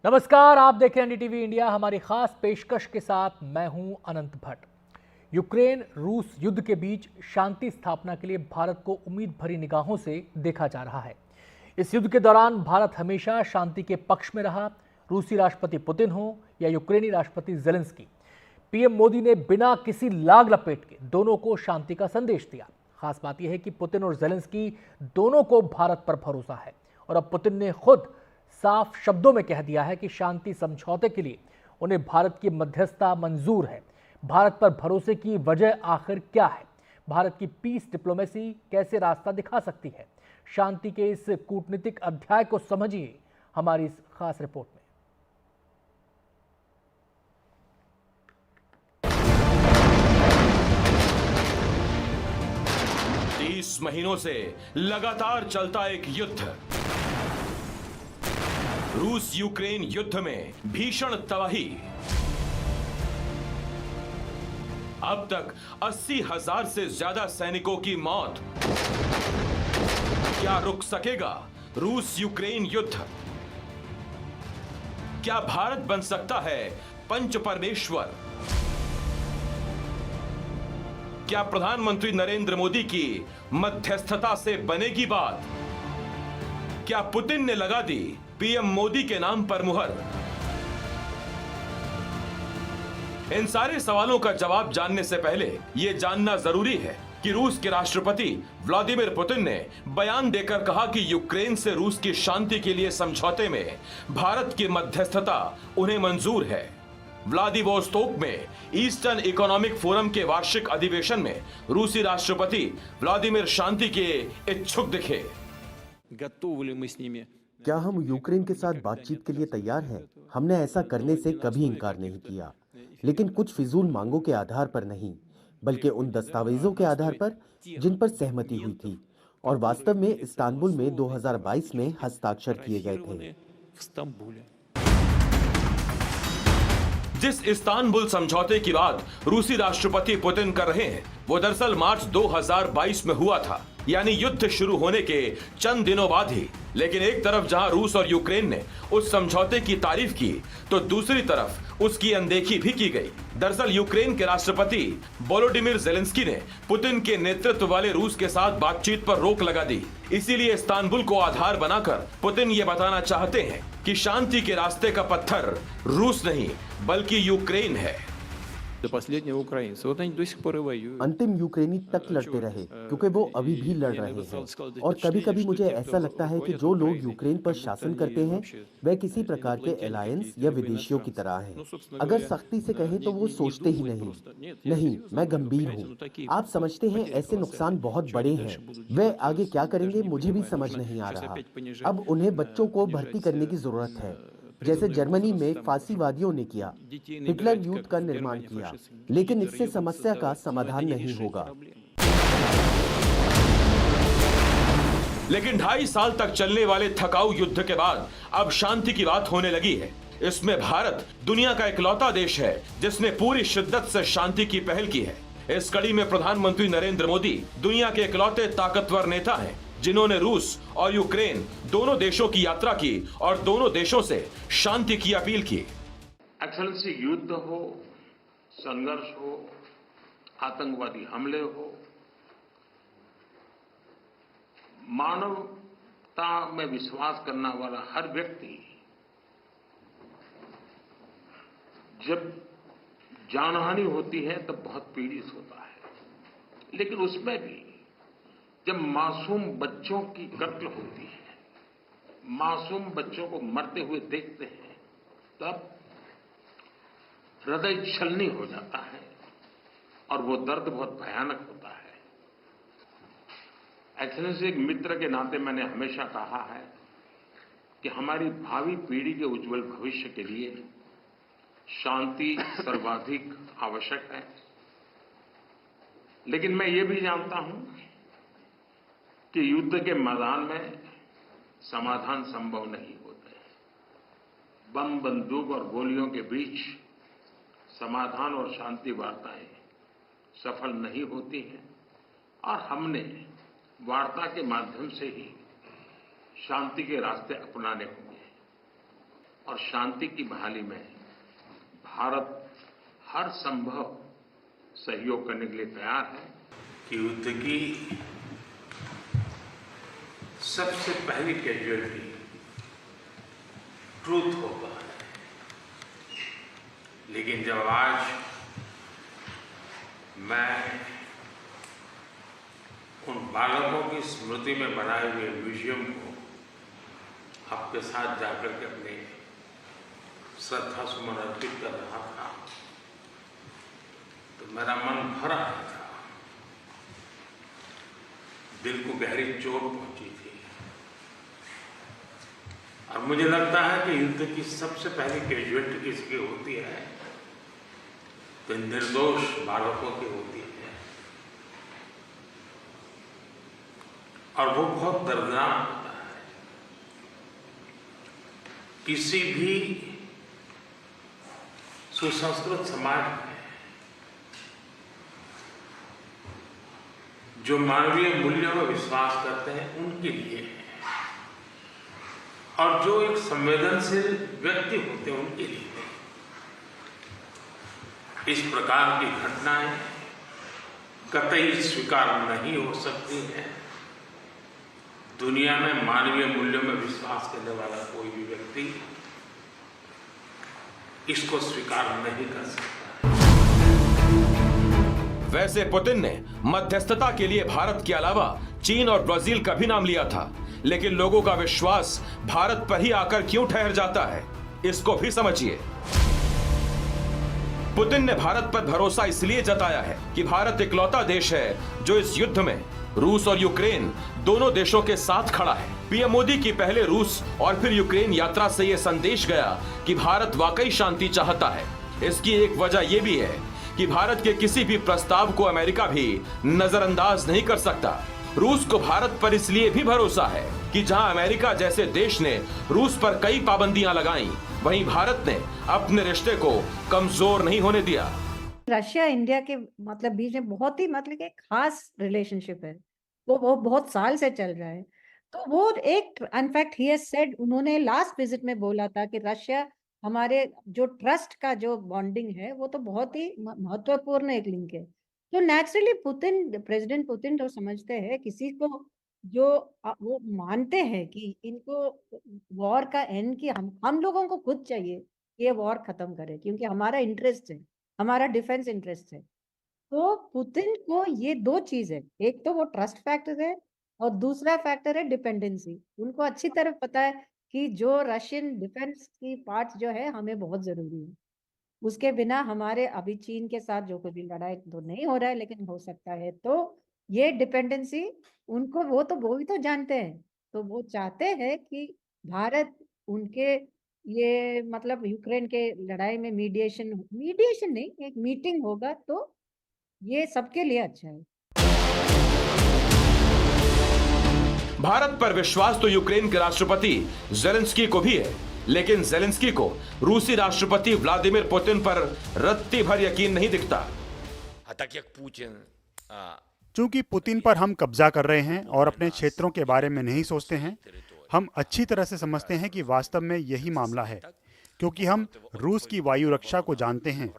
नमस्कार, आप देख रहे हैं एनडीटीवी इंडिया। हमारी खास पेशकश के साथ मैं हूं अनंत भट्ट। यूक्रेन रूस युद्ध के बीच शांति स्थापना के लिए भारत को उम्मीद भरी निगाहों से देखा जा रहा है। इस युद्ध के दौरान भारत हमेशा शांति के पक्ष में रहा। रूसी राष्ट्रपति पुतिन हो या यूक्रेनी राष्ट्रपति जेलेंस्की, पीएम मोदी ने बिना किसी लाग लपेट के दोनों को शांति का संदेश दिया। खास बात यह है कि पुतिन और जेलेंस्की दोनों को भारत पर भरोसा है और अब पुतिन ने खुद साफ शब्दों में कह दिया है कि शांति समझौते के लिए उन्हें भारत की मध्यस्थता मंजूर है। भारत पर भरोसे की वजह आखिर क्या है? भारत की पीस डिप्लोमेसी कैसे रास्ता दिखा सकती है? शांति के इस कूटनीतिक अध्याय को समझिए हमारी इस खास रिपोर्ट में। 30 महीनों से लगातार चलता एक युद्ध, रूस यूक्रेन युद्ध में भीषण तबाही। अब तक 80,000 से ज्यादा सैनिकों की मौत। क्या रुक सकेगा रूस यूक्रेन युद्ध? क्या भारत बन सकता है पंच परमेश्वर? क्या प्रधानमंत्री नरेंद्र मोदी की मध्यस्थता से बनेगी बात? क्या पुतिन ने लगा दी पीएम मोदी के नाम पर मुहर? इन सारे सवालों का जवाब जानने से पहले यह जानना जरूरी है कि रूस के राष्ट्रपति व्लादिमीर पुतिन ने बयान देकर कहा कि यूक्रेन से रूस की शांति के लिए समझौते में भारत की मध्यस्थता उन्हें मंजूर है। व्लादिवोस्तोक में ईस्टर्न इकोनॉमिक फोरम के वार्षिक अधिवेशन में रूसी राष्ट्रपति व्लादिमीर शांति के इच्छुक दिखे। क्या हम यूक्रेन के साथ बातचीत के लिए तैयार हैं? हमने ऐसा करने से कभी इनकार नहीं किया, लेकिन कुछ फिजूल मांगों के आधार पर नहीं, बल्कि उन दस्तावेजों के आधार पर जिन पर सहमति हुई थी और वास्तव में इस्तांबुल में 2022 में हस्ताक्षर किए गए थे। जिस इस्तांबुल समझौते की बात रूसी राष्ट्रपति पुतिन कर रहे हैं, वो दरअसल मार्च 2022 में हुआ था, यानी युद्ध शुरू होने के चंद दिनों बाद ही। लेकिन एक तरफ जहां रूस और यूक्रेन ने उस समझौते की तारीफ की, तो दूसरी तरफ उसकी अनदेखी भी की गई। दरअसल यूक्रेन के राष्ट्रपति वोलोडिमिर जेलेंस्की ने पुतिन के नेतृत्व वाले रूस के साथ बातचीत पर रोक लगा दी। इसीलिए इस्तांबुल को आधार बनाकर पुतिन ये बताना चाहते हैं कि शांति के रास्ते का पत्थर रूस नहीं बल्कि यूक्रेन है। अंतिम यूक्रेनी तक लड़ते रहे, क्योंकि वो अभी भी लड़ रहे हैं। और कभी कभी मुझे ऐसा लगता है कि जो लोग यूक्रेन पर शासन करते हैं वह किसी प्रकार के अलायंस या विदेशियों की तरह हैं। अगर सख्ती से कहें तो वो सोचते ही नहीं, मैं गंभीर हूँ। आप समझते हैं ऐसे नुकसान बहुत बड़े हैं। वे आगे क्या करेंगे मुझे भी समझ नहीं आ रहा। अब उन्हें बच्चों को भर्ती करने की जरूरत है, जैसे जर्मनी में फांसीवादियों ने किया। हिटलर यूथ का निर्माण किया, लेकिन इससे समस्या का समाधान नहीं होगा। लेकिन 2.5 साल तक चलने वाले थकाऊ युद्ध के बाद अब शांति की बात होने लगी है। इसमें भारत दुनिया का इकलौता देश है जिसने पूरी शिद्दत से शांति की पहल की है। इस कड़ी में प्रधानमंत्री नरेंद्र मोदी दुनिया के इकलौते ताकतवर नेता हैं जिन्होंने रूस और यूक्रेन दोनों देशों की यात्रा की और दोनों देशों से शांति की अपील की। एक्सेलेंसी, युद्ध हो, संघर्ष हो, आतंकवादी हमले हो, मानवता में विश्वास करने वाला हर व्यक्ति जब जानहानि होती है तब बहुत पीड़ित होता है। लेकिन उसमें भी जब मासूम बच्चों की कत्ल होती है, मासूम बच्चों को मरते हुए देखते हैं, तब हृदय छलनी हो जाता है और वो दर्द बहुत भयानक होता है। एक्सेलेंसी, एक मित्र के नाते मैंने हमेशा कहा है कि हमारी भावी पीढ़ी के उज्जवल भविष्य के लिए शांति सर्वाधिक आवश्यक है। लेकिन मैं ये भी जानता हूं कि युद्ध के मैदान में समाधान संभव नहीं होते। बम, बंदूक और गोलियों के बीच समाधान और शांति वार्ताएं सफल नहीं होती हैं और हमने वार्ता के माध्यम से ही शांति के रास्ते अपनाने होंगे। और शांति की बहाली में भारत हर संभव सहयोग करने के लिए तैयार है। कि युद्ध की सबसे पहली कैजुअलिटी ट्रूथ होगा, लेकिन जब आज मैं उन बालकों की स्मृति में बनाए हुए म्यूजियम को आपके साथ जाकर के अपने श्रद्धा सुमन अर्पित कर रहा था तो मेरा मन भर आया था, दिल को गहरी चोट पहुंची थी। और मुझे लगता है कि युद्ध की सबसे पहली कैजुअलिटी किसकी होती है तो निर्दोष बालकों की होती है, और वो बहुत दर्दनाक होता है। किसी भी सुसंस्कृत समाज में जो मानवीय मूल्यों में विश्वास करते हैं उनके लिए है, और जो एक संवेदनशील व्यक्ति होते हैं उनके लिए है। इस प्रकार की घटनाएं कतई स्वीकार नहीं हो सकती हैं। दुनिया में मानवीय मूल्यों में विश्वास करने वाला कोई भी व्यक्ति इसको स्वीकार नहीं कर सकता। वैसे पुतिन ने मध्यस्थता के लिए भारत के अलावा चीन और ब्राजील का भी नाम लिया था, लेकिन लोगों का विश्वास भारत पर ही आकर क्यों ठहर जाता है, इसको भी समझिए। पुतिन ने भारत पर भरोसा इसलिए जताया है कि भारत इकलौता देश है जो इस युद्ध में रूस और यूक्रेन दोनों देशों के साथ खड़ा है। पीएम मोदी की पहले रूस और फिर यूक्रेन यात्रा से यह संदेश गया कि भारत वाकई शांति चाहता है। इसकी एक वजह यह भी है कि भारत के किसी भी प्रस्ताव को अमेरिका भी नजरअंदाज नहीं कर सकता। रूस को भारत पर इसलिए भी भरोसा है कि जहां अमेरिका जैसे देश ने रूस पर कई पाबंदियां लगाई, वहीं भारत ने अपने रिश्ते को कमजोर नहीं होने दिया। रशिया इंडिया के मतलब बीच में बहुत ही मतलब एक खास रिलेशनशिप है, वो बहुत साल से चल रहा है। तो वो एक इनफैक्ट ही हैज सेड, उन्होंने लास्ट विजिट में बोला था कि रशिया हमारे जो ट्रस्ट का जो बॉन्डिंग है वो तो बहुत ही महत्वपूर्ण एक लिंक है। तो नेचुरली प्रेसिडेंट पुतिन तो समझते हैं किसी को जो वो मानते हैं कि इनको वॉर का एंड की हम लोगों को खुद चाहिए ये वॉर खत्म करे, क्योंकि हमारा इंटरेस्ट है, हमारा डिफेंस इंटरेस्ट है। तो पुतिन को ये दो चीज है, एक तो वो ट्रस्ट फैक्टर है और दूसरा फैक्टर है डिपेंडेंसी। उनको अच्छी तरह पता है कि जो रशियन डिफेंस की पार्ट जो है हमें बहुत जरूरी है, उसके बिना हमारे अभी चीन के साथ जो कुछ भी लड़ाई तो नहीं हो रहा है लेकिन हो सकता है। तो ये डिपेंडेंसी उनको वो भी तो जानते हैं, तो वो चाहते हैं कि भारत उनके ये मतलब यूक्रेन के लड़ाई में मीडिएशन नहीं, एक मीटिंग होगा तो ये सबके लिए अच्छा है। भारत पर विश्वास तो यूक्रेन के राष्ट्रपति जेलेंस्की को भी है, लेकिन जेलेंस्की को रूसी राष्ट्रपति व्लादिमीर पुतिन पर रत्ती भर यकीन नहीं दिखता। चूंकि पुतिन पर हम कब्जा कर रहे हैं और अपने क्षेत्रों के बारे में नहीं सोचते हैं, हम अच्छी तरह से समझते हैं कि वास्तव में यही मामला है, क्योंकि हम रूस की वायु रक्षा को जानते हैं।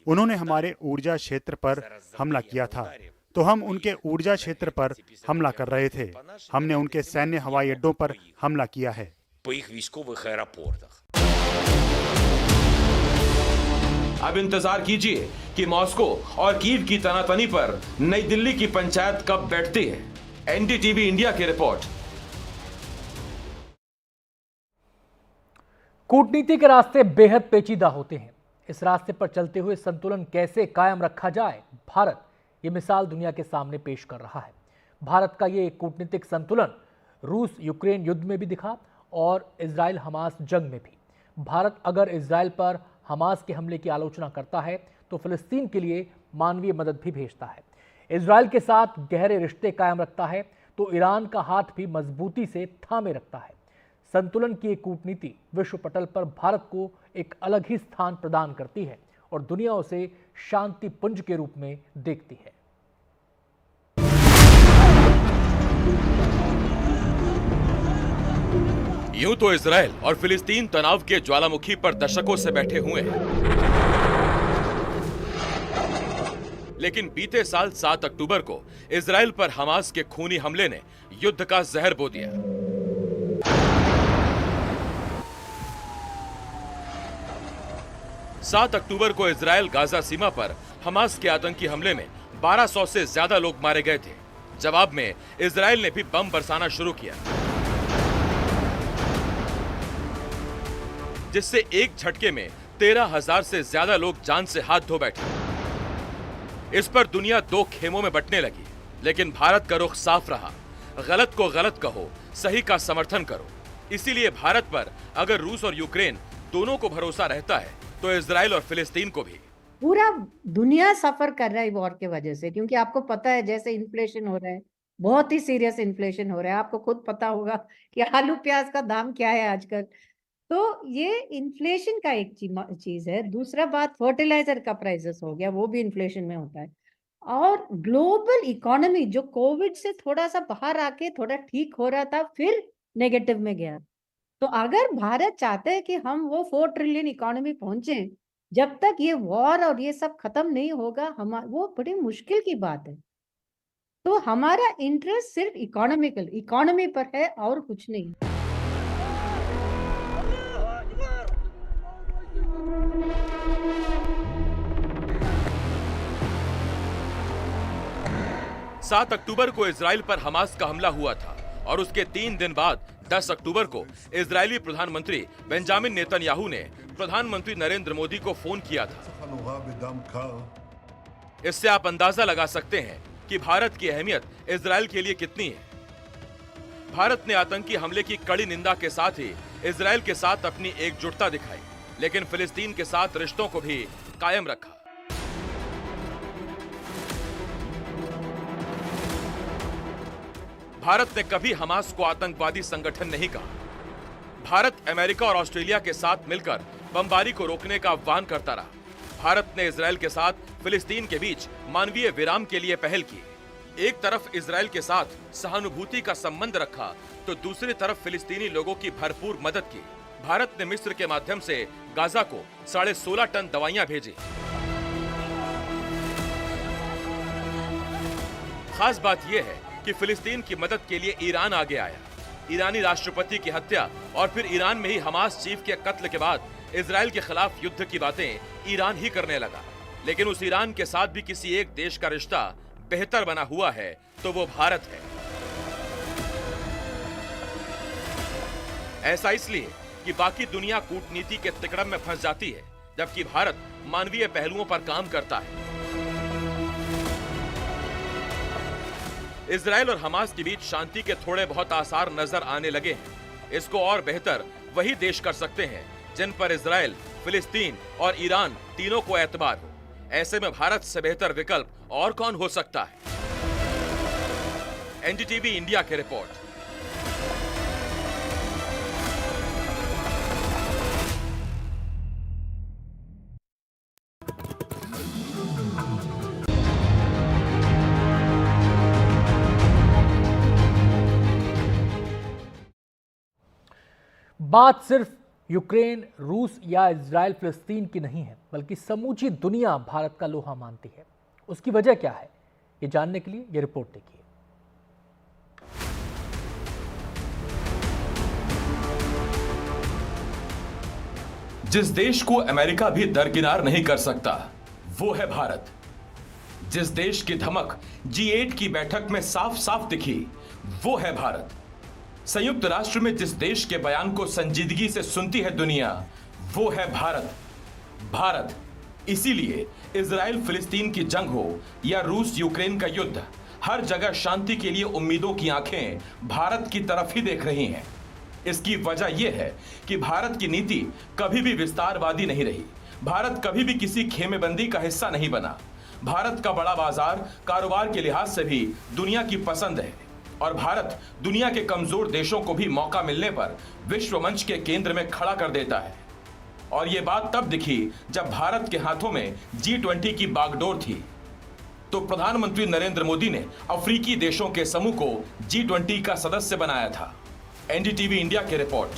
उन्होंने हमारे ऊर्जा क्षेत्र पर हमला किया था, तो हम उनके ऊर्जा क्षेत्र पर हमला कर रहे थे। हमने उनके सैन्य हवाई अड्डों पर हमला किया है। अब इंतजार कीजिए कि मॉस्को और कीव की तनातनी पर नई दिल्ली की पंचायत कब बैठती है। एनडीटीवी इंडिया की रिपोर्ट। कूटनीति के रास्ते बेहद पेचीदा होते हैं। इस रास्ते पर चलते हुए संतुलन कैसे कायम रखा जाए, भारत ये मिसाल दुनिया के सामने पेश कर रहा है। भारत का ये कूटनीतिक संतुलन रूस यूक्रेन युद्ध में भी दिखा और इजराइल हमास जंग में भी। भारत अगर इजराइल पर हमास के हमले की आलोचना करता है तो फिलिस्तीन के लिए मानवीय मदद भी भेजता है। इजराइल के साथ गहरे रिश्ते कायम रखता है तो ईरान का हाथ भी मजबूती से थामे रखता है। संतुलन की एक कूटनीति विश्व पटल पर भारत को एक अलग ही स्थान प्रदान करती है और दुनिया उसे शांति पुंज के रूप में देखती है। यूं तो इजराइल और फिलिस्तीन तनाव के ज्वालामुखी पर दशकों से बैठे हुए हैं, लेकिन बीते साल 7 अक्टूबर को इजराइल पर हमास के खूनी हमले ने युद्ध का जहर बो दिया। सात अक्टूबर को इजराइल गाजा सीमा पर हमास के आतंकी हमले में 1200 से ज्यादा लोग मारे गए थे। जवाब में इजराइल ने भी बम बरसाना शुरू किया, जिससे एक झटके में 13,000 से ज्यादा लोग जान से हाथ धो बैठे। इस पर दुनिया दो खेमों में बंटने लगी, लेकिन भारत का रुख साफ रहा। गलत को गलत कहो, सही का समर्थन करो। इसीलिए भारत पर अगर रूस और यूक्रेन दोनों को भरोसा रहता है तो इजराइल और फिलिस्तीन को भी। पूरा दुनिया सफर कर रहा है वॉर के वजह से, क्योंकि आपको पता है जैसे इन्फ्लेशन हो रहा है, बहुत ही सीरियस इन्फ्लेशन हो रहा है। आपको खुद पता होगा कि आलू प्याज का दाम क्या है आजकल। तो ये इन्फ्लेशन का एक चीज है। दूसरा बात, फर्टिलाइजर का प्राइसेस हो गया, वो भी इन्फ्लेशन में होता है। और ग्लोबल इकोनॉमी जो कोविड से थोड़ा सा बाहर आके थोड़ा ठीक हो रहा था, फिर नेगेटिव में गया। तो अगर भारत चाहते हैं कि हम वो 4 ट्रिलियन इकोनॉमी पहुंचे, जब तक ये वॉर और ये सब खत्म नहीं होगा, वो बड़ी मुश्किल की बात है। तो हमारा इंटरेस्ट सिर्फ इकोनॉमी पर है और कुछ नहीं। 7 अक्टूबर को इजराइल पर हमास का हमला हुआ था और उसके 3 दिन बाद 10 अक्टूबर को इजरायली प्रधानमंत्री बेंजामिन नेतन्याहू ने प्रधानमंत्री नरेंद्र मोदी को फोन किया था। इससे आप अंदाजा लगा सकते हैं कि भारत की अहमियत इजराइल के लिए कितनी है। भारत ने आतंकी हमले की कड़ी निंदा के साथ ही इजराइल के साथ अपनी एकजुटता दिखाई, लेकिन फिलिस्तीन के साथ रिश्तों को भी कायम रखा। भारत ने कभी हमास को आतंकवादी संगठन नहीं कहा। भारत अमेरिका और ऑस्ट्रेलिया के साथ मिलकर बमबारी को रोकने का आह्वान करता रहा। भारत ने इजराइल के साथ फिलिस्तीन के बीच मानवीय विराम के लिए पहल की। एक तरफ इजराइल के साथ सहानुभूति का संबंध रखा तो दूसरी तरफ फिलिस्तीनी लोगों की भरपूर मदद की। भारत ने मिस्र के माध्यम से गाजा को 16.5 टन दवाइयां भेजी। खास बात यह है कि फिलिस्तीन की मदद के लिए ईरान आगे आया। ईरानी राष्ट्रपति की हत्या और फिर ईरान में ही हमास चीफ के कत्ल के बाद इजराइल के खिलाफ युद्ध की बातें ईरान ही करने लगा। लेकिन उस ईरान के साथ भी किसी एक देश का रिश्ता बेहतर बना हुआ है तो वो भारत है। ऐसा इसलिए कि बाकी दुनिया कूटनीति के तिकड़म में फंस जाती है, जबकि भारत मानवीय पहलुओं पर काम करता है। इजराइल और हमास के बीच शांति के थोड़े बहुत आसार नजर आने लगे हैं। इसको और बेहतर वही देश कर सकते हैं जिन पर इजराइल, फिलिस्तीन और ईरान तीनों को एतबार हो। ऐसे में भारत से बेहतर विकल्प और कौन हो सकता है? एनडीटीवी इंडिया की रिपोर्ट। बात सिर्फ यूक्रेन, रूस या इजराइल फिलिस्तीन की नहीं है, बल्कि समूची दुनिया भारत का लोहा मानती है। उसकी वजह क्या है, ये जानने के लिए ये रिपोर्ट देखिए। जिस देश को अमेरिका भी दरकिनार नहीं कर सकता वो है भारत। जिस देश की धमक G8 की बैठक में साफ साफ दिखी वो है भारत। संयुक्त राष्ट्र में जिस देश के बयान को संजीदगी से सुनती है दुनिया वो है भारत। इसीलिए इजराइल फिलिस्तीन की जंग हो या रूस यूक्रेन का युद्ध, हर जगह शांति के लिए उम्मीदों की आंखें भारत की तरफ ही देख रही हैं। इसकी वजह यह है कि भारत की नीति कभी भी विस्तारवादी नहीं रही। भारत कभी भी किसी खेमेबंदी का हिस्सा नहीं बना। भारत का बड़ा बाजार कारोबार के लिहाज से भी दुनिया की पसंद है और भारत दुनिया के कमजोर देशों को भी मौका मिलने पर विश्व मंच के केंद्र में खड़ा कर देता है। और यह बात तब दिखी जब भारत के हाथों में G20 की बागडोर थी। तो प्रधानमंत्री नरेंद्र मोदी ने अफ्रीकी देशों के समूह को G20 का सदस्य बनाया था। एनडीटीवी इंडिया की रिपोर्ट।